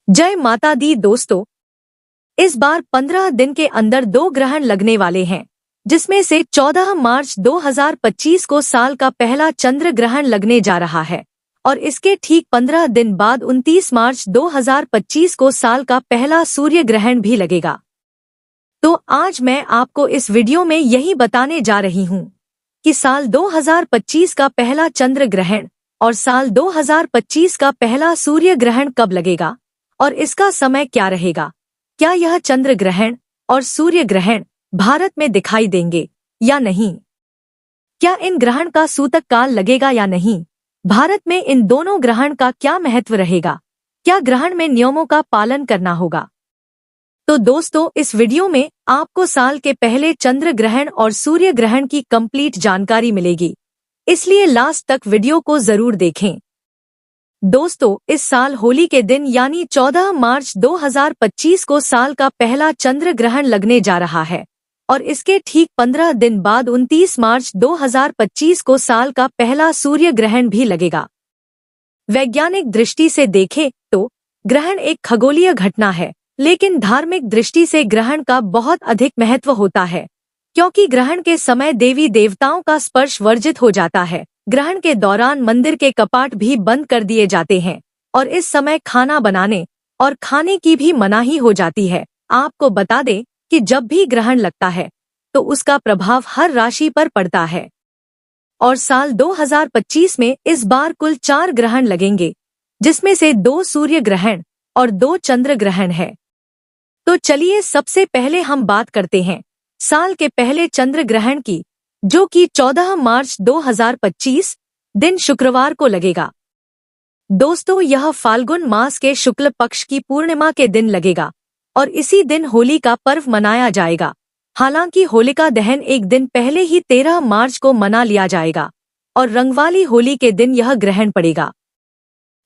जय माता दी दोस्तों। इस बार 15 दिन के अंदर 2 ग्रहण लगने वाले हैं, जिसमें से 14 मार्च 2025 को साल का पहला चंद्र ग्रहण लगने जा रहा है और इसके ठीक 15 दिन बाद 29 मार्च 2025 को साल का पहला सूर्य ग्रहण भी लगेगा। तो आज मैं आपको इस वीडियो में यही बताने जा रही हूँ कि साल 2025 का पहला चंद्र ग्रहण और साल 2025 का पहला सूर्य ग्रहण कब लगेगा और इसका समय क्या रहेगा। क्या यह चंद्र ग्रहण और सूर्य ग्रहण भारत में दिखाई देंगे या नहीं? क्या इन ग्रहण का सूतक काल लगेगा या नहीं? भारत में इन दोनों ग्रहण का क्या महत्व रहेगा? क्या ग्रहण में नियमों का पालन करना होगा? तो दोस्तों, इस वीडियो में आपको साल के पहले चंद्र ग्रहण और सूर्य ग्रहण की कंप्लीट जानकारी मिलेगी, इसलिए लास्ट तक वीडियो को जरूर देखें। दोस्तों, इस साल होली के दिन यानी 14 मार्च 2025 को साल का पहला चंद्र ग्रहण लगने जा रहा है और इसके ठीक 15 दिन बाद 29 मार्च 2025 को साल का पहला सूर्य ग्रहण भी लगेगा। वैज्ञानिक दृष्टि से देखें तो ग्रहण एक खगोलीय घटना है, लेकिन धार्मिक दृष्टि से ग्रहण का बहुत अधिक महत्व होता है, क्योंकि ग्रहण के समय देवी देवताओं का स्पर्श वर्जित हो जाता है। ग्रहण के दौरान मंदिर के कपाट भी बंद कर दिए जाते हैं और इस समय खाना बनाने और खाने की भी मनाही हो जाती है। आपको बता दें कि जब भी ग्रहण लगता है तो उसका प्रभाव हर राशि पर पड़ता है और साल 2025 में इस बार कुल 4 ग्रहण लगेंगे, जिसमें से 2 सूर्य ग्रहण और 2 चंद्र ग्रहण है। तो चलिए सबसे पहले हम बात करते हैं साल के पहले चंद्र ग्रहण की, जो कि 14 मार्च 2025 दिन शुक्रवार को लगेगा। दोस्तों, यह फाल्गुन मास के शुक्ल पक्ष की पूर्णिमा के दिन लगेगा और इसी दिन होली का पर्व मनाया जाएगा। हालांकि होलिका दहन एक दिन पहले ही 13 मार्च को मना लिया जाएगा और रंगवाली होली के दिन यह ग्रहण पड़ेगा।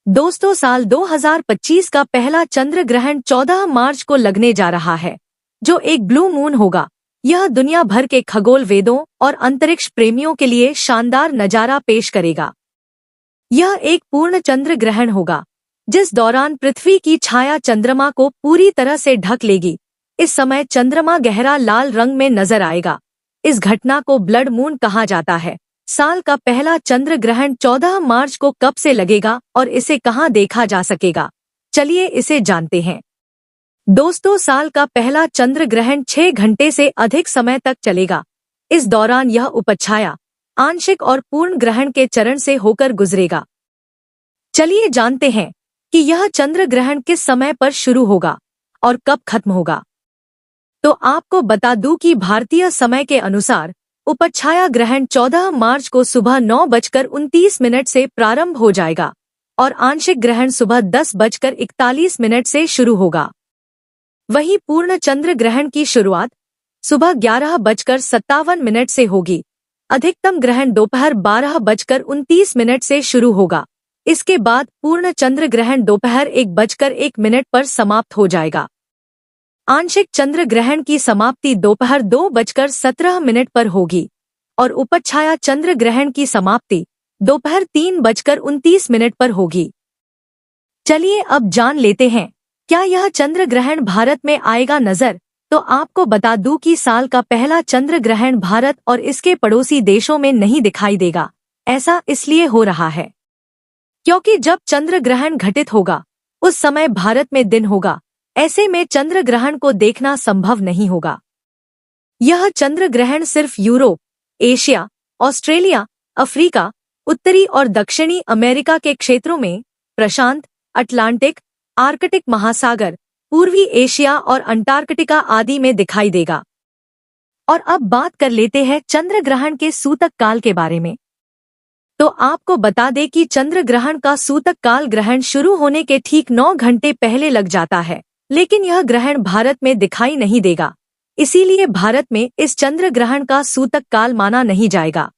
दोस्तों, साल 2025 का पहला चंद्र ग्रहण 14 मार्च को लगने जा रहा है, जो एक ब्लू मून होगा। यह दुनिया भर के खगोल वेदों और अंतरिक्ष प्रेमियों के लिए शानदार नजारा पेश करेगा। यह एक पूर्ण चंद्र ग्रहण होगा, जिस दौरान पृथ्वी की छाया चंद्रमा को पूरी तरह से ढक लेगी। इस समय चंद्रमा गहरा लाल रंग में नजर आएगा। इस घटना को ब्लड मून कहा जाता है। साल का पहला चंद्र ग्रहण 14 मार्च को कब से लगेगा और इसे कहाँ देखा जा सकेगा, चलिए इसे जानते हैं। दोस्तों, साल का पहला चंद्र ग्रहण 6 घंटे से अधिक समय तक चलेगा। इस दौरान यह उपछाया, आंशिक और पूर्ण ग्रहण के चरण से होकर गुजरेगा। चलिए जानते हैं कि यह चंद्र ग्रहण किस समय पर शुरू होगा और कब खत्म होगा। तो आपको बता दूं कि भारतीय समय के अनुसार उपछाया ग्रहण 14 मार्च को सुबह 9:29 से प्रारंभ हो जाएगा और आंशिक ग्रहण सुबह 10:41 से शुरू होगा। वहीं पूर्ण चंद्र ग्रहण की शुरुआत सुबह 11:57 से होगी। अधिकतम ग्रहण दोपहर 12:29 से शुरू होगा। इसके बाद पूर्ण चंद्र ग्रहण दोपहर 1:01 पर समाप्त हो जाएगा। आंशिक चंद्र ग्रहण की समाप्ति दोपहर 2:17 पर होगी और उपछाया चंद्र ग्रहण की समाप्ति दोपहर 3:29 पर होगी। चलिए अब जान लेते हैं क्या यह चंद्र ग्रहण भारत में आएगा नजर। तो आपको बता दूं कि साल का पहला चंद्र ग्रहण भारत और इसके पड़ोसी देशों में नहीं दिखाई देगा। ऐसा इसलिए हो रहा है क्योंकि जब चंद्र ग्रहण घटित होगा उस समय भारत में दिन होगा। ऐसे में चंद्र ग्रहण को देखना संभव नहीं होगा। यह चंद्र ग्रहण सिर्फ यूरोप, एशिया, ऑस्ट्रेलिया, अफ्रीका, उत्तरी और दक्षिणी अमेरिका के क्षेत्रों में, प्रशांत, अटलांटिक, आर्कटिक महासागर, पूर्वी एशिया और अंटार्कटिका आदि में दिखाई देगा। और अब बात कर लेते हैं चंद्र ग्रहण के सूतक काल के बारे में। तो आपको बता दें कि चंद्र ग्रहण का सूतक काल ग्रहण शुरू होने के ठीक 9 घंटे पहले लग जाता है, लेकिन यह ग्रहण भारत में दिखाई नहीं देगा। इसीलिए भारत में इस चंद्र ग्रहण का सूतक काल माना नहीं जाएगा।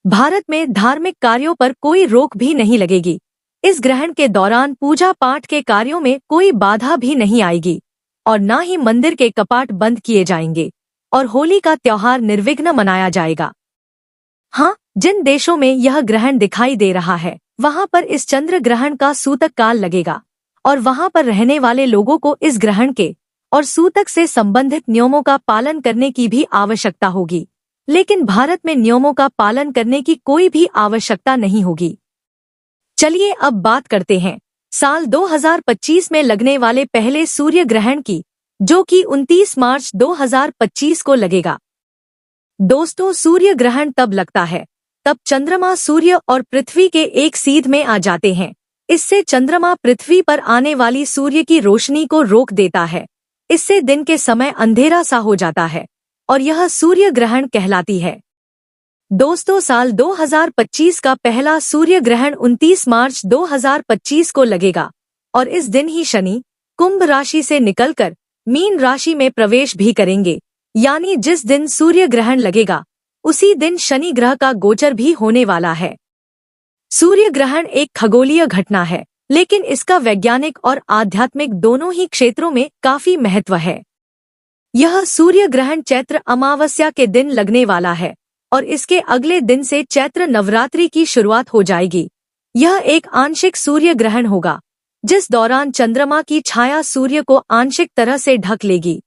भारत में धार्मिक कार्यों पर कोई रोक भी नहीं लगेगी। इस ग्रहण के दौरान पूजा पाठ के कार्यों में कोई बाधा भी नहीं आएगी और न ही मंदिर के कपाट बंद किए जाएंगे और होली का त्योहार निर्विघ्न मनाया जाएगा। हाँ, जिन देशों में यह ग्रहण दिखाई दे रहा है वहां पर इस चंद्र ग्रहण का सूतक काल लगेगा और वहां पर रहने वाले लोगों को इस ग्रहण के और सूतक से संबंधित नियमों का पालन करने की भी आवश्यकता होगी। लेकिन भारत में नियमों का पालन करने की कोई भी आवश्यकता नहीं होगी। चलिए अब बात करते हैं साल 2025 में लगने वाले पहले सूर्य ग्रहण की, जो कि 29 मार्च 2025 को लगेगा। दोस्तों, सूर्य ग्रहण तब लगता है तब चंद्रमा सूर्य और पृथ्वी के एक सीध में आ जाते हैं। इससे चंद्रमा पृथ्वी पर आने वाली सूर्य की रोशनी को रोक देता है। इससे दिन के समय अंधेरा सा हो जाता है और यह सूर्य ग्रहण कहलाती है। दोस्तों, साल 2025 का पहला सूर्य ग्रहण 29 मार्च 2025 को लगेगा और इस दिन ही शनि कुंभ राशि से निकलकर मीन राशि में प्रवेश भी करेंगे। यानी जिस दिन सूर्य ग्रहण लगेगा उसी दिन शनि ग्रह का गोचर भी होने वाला है। सूर्य ग्रहण एक खगोलीय घटना है, लेकिन इसका वैज्ञानिक और आध्यात्मिक दोनों ही क्षेत्रों में काफी महत्व है। यह सूर्य ग्रहण चैत्र अमावस्या के दिन लगने वाला है और इसके अगले दिन से चैत्र नवरात्रि की शुरुआत हो जाएगी। यह एक आंशिक सूर्य ग्रहण होगा, जिस दौरान चंद्रमा की छाया सूर्य को आंशिक तरह से ढक लेगी।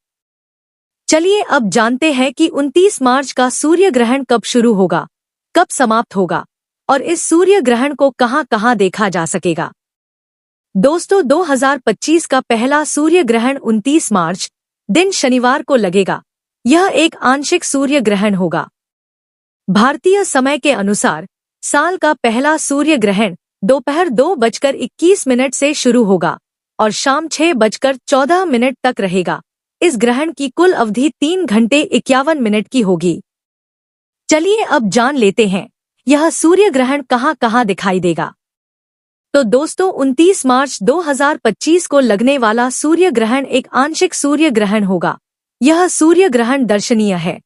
चलिए अब जानते हैं कि 29 मार्च का सूर्य ग्रहण कब शुरू होगा, कब समाप्त होगा और इस सूर्य ग्रहण को कहां-कहां देखा जा सकेगा। दोस्तों, 2025 का पहला सूर्य ग्रहण 29 मार्च दिन शनिवार को लगेगा। यह एक आंशिक सूर्य ग्रहण होगा। भारतीय समय के अनुसार साल का पहला सूर्य ग्रहण दोपहर 2:21 से शुरू होगा और शाम 6:14 तक रहेगा। इस ग्रहण की कुल अवधि 3 घंटे 51 मिनट की होगी। चलिए अब जान लेते हैं यह सूर्य ग्रहण कहां-कहां दिखाई देगा। तो दोस्तों, 29 मार्च 2025 को लगने वाला सूर्य ग्रहण एक आंशिक सूर्य ग्रहण होगा। यह सूर्य ग्रहण दर्शनीय है।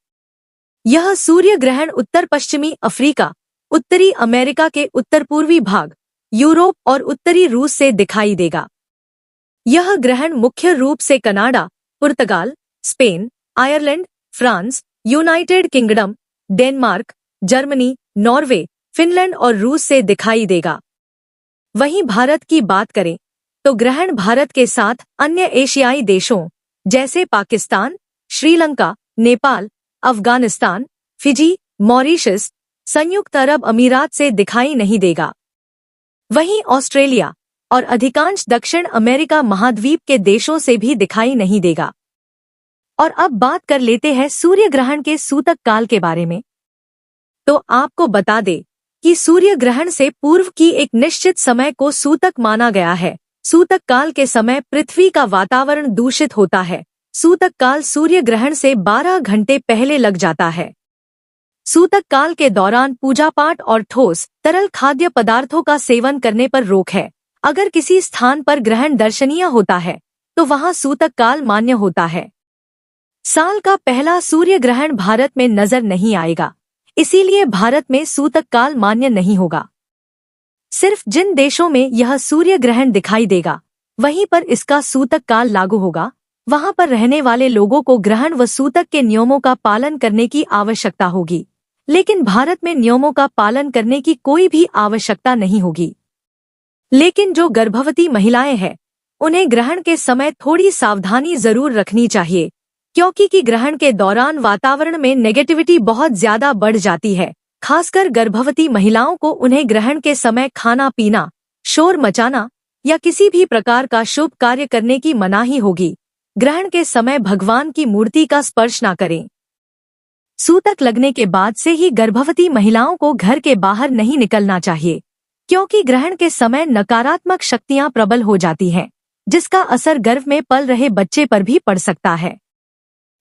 यह सूर्य ग्रहण उत्तर पश्चिमी अफ्रीका, उत्तरी अमेरिका के उत्तर पूर्वी भाग, यूरोप और उत्तरी रूस से दिखाई देगा। यह ग्रहण मुख्य रूप से Canada, Portugal, Spain, Ireland, France, United Kingdom, Denmark, Germany, Norway, Finland और रूस से दिखाई देगा। वहीं भारत की बात करें तो ग्रहण भारत के साथ अन्य एशियाई देशों जैसे पाकिस्तान, श्रीलंका, नेपाल, अफगानिस्तान, फिजी, मॉरिशस, संयुक्त अरब अमीरात से दिखाई नहीं देगा। वहीं ऑस्ट्रेलिया और अधिकांश दक्षिण अमेरिका महाद्वीप के देशों से भी दिखाई नहीं देगा। और अब बात कर लेते हैं सूर्य ग्रहण के सूतक काल के बारे में। तो आपको बता दें कि सूर्य ग्रहण से पूर्व की एक निश्चित समय को सूतक माना गया है। सूतक काल के समय पृथ्वी का वातावरण दूषित होता है। सूतक काल सूर्य ग्रहण से 12 घंटे पहले लग जाता है। सूतक काल के दौरान पूजा पाठ और ठोस तरल खाद्य पदार्थों का सेवन करने पर रोक है। अगर किसी स्थान पर ग्रहण दर्शनीय होता है तो वहां सूतक काल मान्य होता है। साल का पहला सूर्य ग्रहण भारत में नजर नहीं आएगा, इसीलिए भारत में सूतक काल मान्य नहीं होगा। सिर्फ जिन देशों में यह सूर्य ग्रहण दिखाई देगा वहीं पर इसका सूतक काल लागू होगा। वहां पर रहने वाले लोगों को ग्रहण व सूतक के नियमों का पालन करने की आवश्यकता होगी, लेकिन भारत में नियमों का पालन करने की कोई भी आवश्यकता नहीं होगी। लेकिन जो गर्भवती महिलाएं हैं उन्हें ग्रहण के समय थोड़ी सावधानी जरूर रखनी चाहिए, क्योंकि ग्रहण के दौरान वातावरण में नेगेटिविटी बहुत ज्यादा बढ़ जाती है। खासकर गर्भवती महिलाओं को उन्हें ग्रहण के समय खाना पीना, शोर मचाना या किसी भी प्रकार का शुभ कार्य करने की मनाही होगी। ग्रहण के समय भगवान की मूर्ति का स्पर्श न करें। सूतक लगने के बाद से ही गर्भवती महिलाओं को घर के बाहर नहीं निकलना चाहिए, क्योंकि ग्रहण के समय नकारात्मक शक्तियां प्रबल हो जाती हैं, जिसका असर गर्भ में पल रहे बच्चे पर भी पड़ सकता है।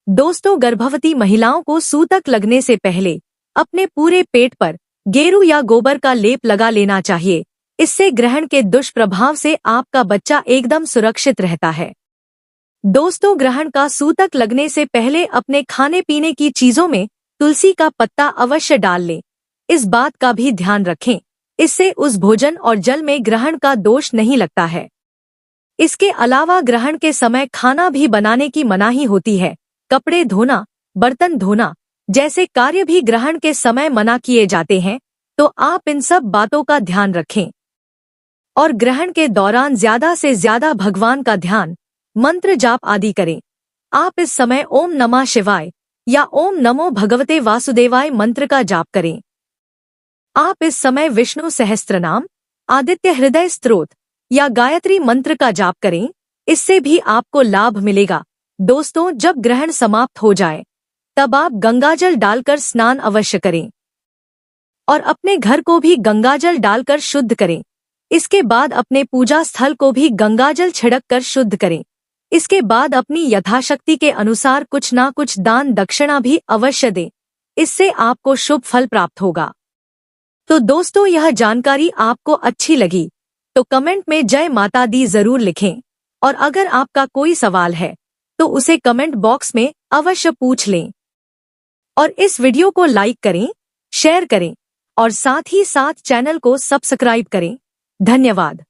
दोस्तों, गर्भवती महिलाओं को सूतक लगने से पहले अपने पूरे पेट पर गेरू या गोबर का लेप लगा लेना चाहिए। इससे ग्रहण के दुष्प्रभाव से आपका बच्चा एकदम सुरक्षित रहता है। दोस्तों, ग्रहण का सूतक लगने से पहले अपने खाने पीने की चीजों में तुलसी का पत्ता अवश्य डाल लें। इस बात का भी ध्यान रखें, इससे उस भोजन और जल में ग्रहण का दोष नहीं लगता है। इसके अलावा ग्रहण के समय खाना भी बनाने की मनाही होती है। कपड़े धोना, बर्तन धोना जैसे कार्य भी ग्रहण के समय मना किए जाते हैं, तो आप इन सब बातों का ध्यान रखें। और ग्रहण के दौरान ज्यादा से ज्यादा भगवान का ध्यान, मंत्र जाप आदि करें। आप इस समय ओम नमः शिवाय या ओम नमो भगवते वासुदेवाय मंत्र का जाप करें। आप इस समय विष्णु सहस्त्रनाम, आदित्य हृदय स्तोत्र या गायत्री मंत्र का जाप करें, इससे भी आपको लाभ मिलेगा। दोस्तों, जब ग्रहण समाप्त हो जाए तब आप गंगाजल डालकर स्नान अवश्य करें और अपने घर को भी गंगाजल डालकर शुद्ध करें। इसके बाद अपने पूजा स्थल को भी गंगाजल छिड़क कर शुद्ध करें। इसके बाद अपनी यथाशक्ति के अनुसार कुछ ना कुछ दान दक्षिणा भी अवश्य दें, इससे आपको शुभ फल प्राप्त होगा। तो दोस्तों, यह जानकारी आपको अच्छी लगी तो कमेंट में जय माता दी जरूर लिखें और अगर आपका कोई सवाल है तो उसे कमेंट बॉक्स में अवश्य पूछ लें और इस वीडियो को लाइक करें, शेयर करें और साथ ही साथ चैनल को सब्सक्राइब करें। धन्यवाद।